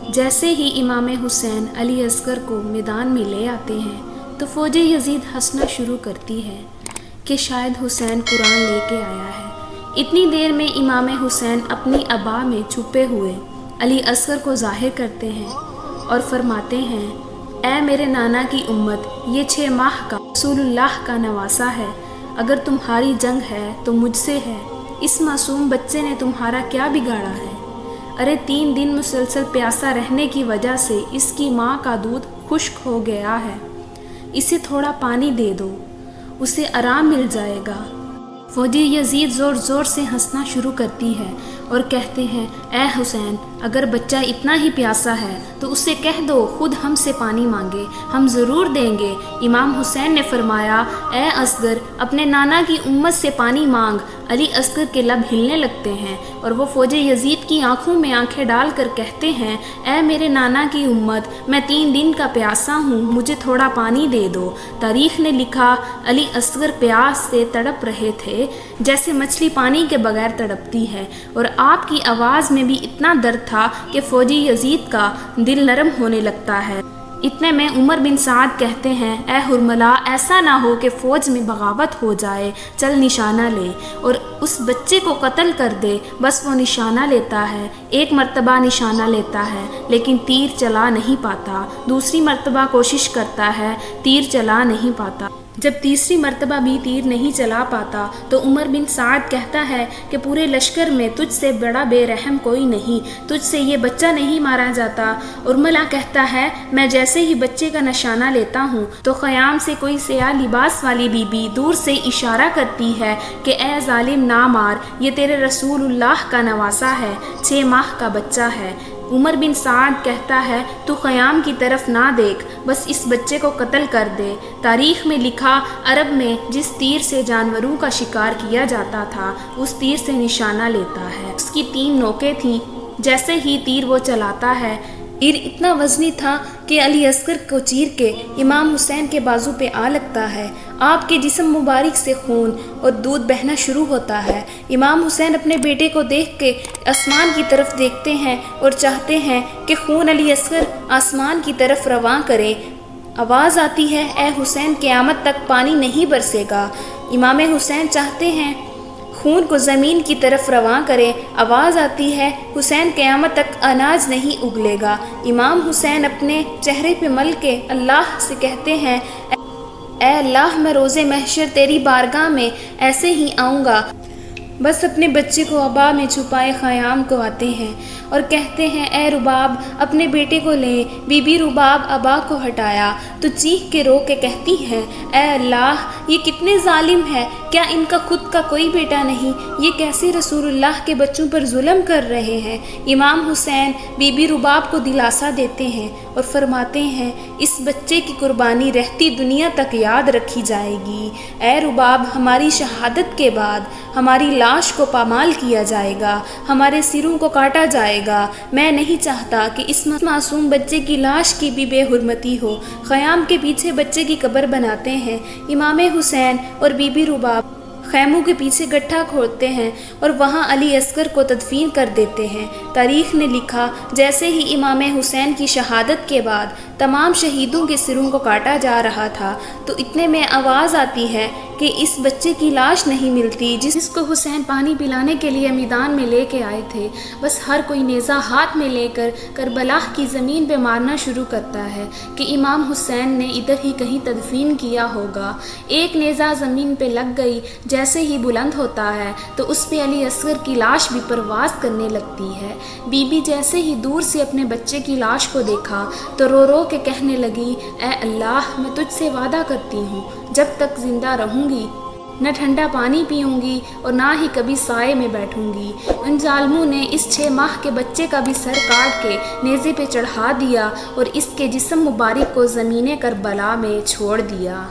جیسے ہی امام حسین علی اصغر کو میدان میں لے آتے ہیں تو فوج یزید ہنسنا شروع کرتی ہے کہ شاید حسین قرآن لے کے آیا ہے۔ اتنی دیر میں امام حسین اپنی عبا میں چھپے ہوئے علی اصغر کو ظاہر کرتے ہیں اور فرماتے ہیں، اے میرے نانا کی امت، یہ 6 ماہ کا رسول اللہ کا نواسا ہے، اگر تمہاری جنگ ہے تو مجھ سے ہے، اس معصوم بچے نے تمہارا کیا بگاڑا ہے؟ ارے 3 دن مسلسل پیاسا رہنے کی وجہ سے اس کی ماں کا دودھ خشک ہو گیا ہے، اسے تھوڑا پانی دے دو، اسے آرام مل جائے گا۔ فوجی یزید زور زور سے ہنسنا شروع کرتی ہے اور کہتے ہیں، اے حسین، اگر بچہ اتنا ہی پیاسا ہے تو اسے کہہ دو خود ہم سے پانی مانگے، ہم ضرور دیں گے۔ امام حسین نے فرمایا، اے اصغر، اپنے نانا کی امت سے پانی مانگ۔ علی اصغر کے لب ہلنے لگتے ہیں اور وہ فوج یزید کی آنکھوں میں آنکھیں ڈال کر کہتے ہیں، اے میرے نانا کی امت، میں 3 دن کا پیاسا ہوں، مجھے تھوڑا پانی دے دو۔ تاریخ نے لکھا، علی اصغر پیاس سے تڑپ رہے تھے جیسے مچھلی پانی کے بغیر تڑپتی ہے، اور آپ کی آواز میں بھی اتنا درد تھا کہ فوجی یزید کا دل نرم ہونے لگتا ہے۔ اتنے میں عمر بن سعد کہتے ہیں، اے حرملا، ایسا نہ ہو کہ فوج میں بغاوت ہو جائے، چل نشانہ لے اور اس بچے کو قتل کر دے۔ بس وہ نشانہ لیتا ہے، 1 مرتبہ نشانہ لیتا ہے لیکن تیر چلا نہیں پاتا، دوسری مرتبہ کوشش کرتا ہے، تیر چلا نہیں پاتا۔ جب تیسری مرتبہ بھی تیر نہیں چلا پاتا تو عمر بن سعد کہتا ہے کہ پورے لشکر میں تجھ سے بڑا بے رحم کوئی نہیں، تجھ سے یہ بچہ نہیں مارا جاتا۔ ارملا کہتا ہے، میں جیسے ہی بچے کا نشانہ لیتا ہوں تو خیام سے کوئی سیاہ لباس والی بی بی دور سے اشارہ کرتی ہے کہ اے ظالم نہ مار، یہ تیرے رسول اللہ کا نواسا ہے، 6 ماہ کا بچہ ہے۔ عمر بن سعد کہتا ہے، تو خیام کی طرف نہ دیکھ، بس اس بچے کو قتل کر دے۔ تاریخ میں لکھا، عرب میں جس تیر سے جانوروں کا شکار کیا جاتا تھا اس تیر سے نشانہ لیتا ہے۔ اس کی 3 نوکیں تھیں، جیسے ہی تیر وہ چلاتا ہے، تیر اتنا وزنی تھا کہ علی اصغر کو چیر کے امام حسین کے بازو پہ آ لگتا ہے۔ آپ کے جسم مبارک سے خون اور دودھ بہنا شروع ہوتا ہے۔ امام حسین اپنے بیٹے کو دیکھ کے آسمان کی طرف دیکھتے ہیں اور چاہتے ہیں کہ خون علی اصغر آسمان کی طرف رواں کرے۔ آواز آتی ہے، اے حسین، قیامت تک پانی نہیں برسے گا۔ امام حسین چاہتے ہیں خون کو زمین کی طرف رواں کرے۔ آواز آتی ہے، حسین، قیامت تک اناج نہیں اگلے گا۔ امام حسین اپنے چہرے پہ مل کے اللہ سے کہتے ہیں، اے اللہ، میں روز محشر تیری بارگاہ میں ایسے ہی آؤں گا۔ بس اپنے بچے کو عبا میں چھپائے خیام کو آتے ہیں اور کہتے ہیں، اے رباب، اپنے بیٹے کو لیں۔ بی بی رباب عبا کو ہٹایا تو چیخ کے رو کے کہتی ہیں، اے اللہ، یہ کتنے ظالم ہے، کیا ان کا خود کا کوئی بیٹا نہیں؟ یہ کیسے رسول اللہ کے بچوں پر ظلم کر رہے ہیں؟ امام حسین بی بی رباب کو دلاسا دیتے ہیں اور فرماتے ہیں، اس بچے کی قربانی رہتی دنیا تک یاد رکھی جائے گی۔ اے رباب، ہماری شہادت کے بعد ہماری لاش کو پامال کیا جائے گا، ہمارے سروں کو کاٹا جائے گا۔ میں نہیں چاہتا کہ اس معصوم بچے کی لاش کی بھی بے حرمتی ہو۔ خیام کے پیچھے بچے کی قبر بناتے ہیں۔ امام حسین اور بی بی رباب خیموں کے پیچھے گٹھا کھودتے ہیں اور وہاں علی اصغر کو تدفین کر دیتے ہیں۔ تاریخ نے لکھا، جیسے ہی امام حسین کی شہادت کے بعد تمام شہیدوں کے سروں کو کاٹا جا رہا تھا تو اتنے میں آواز آتی ہے کہ اس بچے کی لاش نہیں ملتی جس کو حسین پانی پلانے کے لیے میدان میں لے کے آئے تھے۔ بس ہر کوئی نیزہ ہاتھ میں لے کر کربلا کی زمین پہ مارنا شروع کرتا ہے کہ امام حسین نے ادھر ہی کہیں تدفین کیا ہوگا۔ ایک نیزہ زمین پہ لگ گئی، جیسے ہی بلند ہوتا ہے تو اس پہ علی اصغر کی لاش بھی پرواز کرنے لگتی ہے۔ بی بی جیسے ہی دور سے اپنے بچے کی لاش کو دیکھا تو رو رو کے کہنے لگی، اے اللہ، میں تجھ سے وعدہ کرتی ہوں، جب تک زندہ رہوں گی نہ ٹھنڈا پانی پیوں گی اور نہ ہی کبھی سائے میں بیٹھوں گی۔ ان ظالموں نے اس 6 ماہ کے بچے کا بھی سر کاٹ کے نیزے پہ چڑھا دیا اور اس کے جسم مبارک کو زمین کربلا میں چھوڑ دیا۔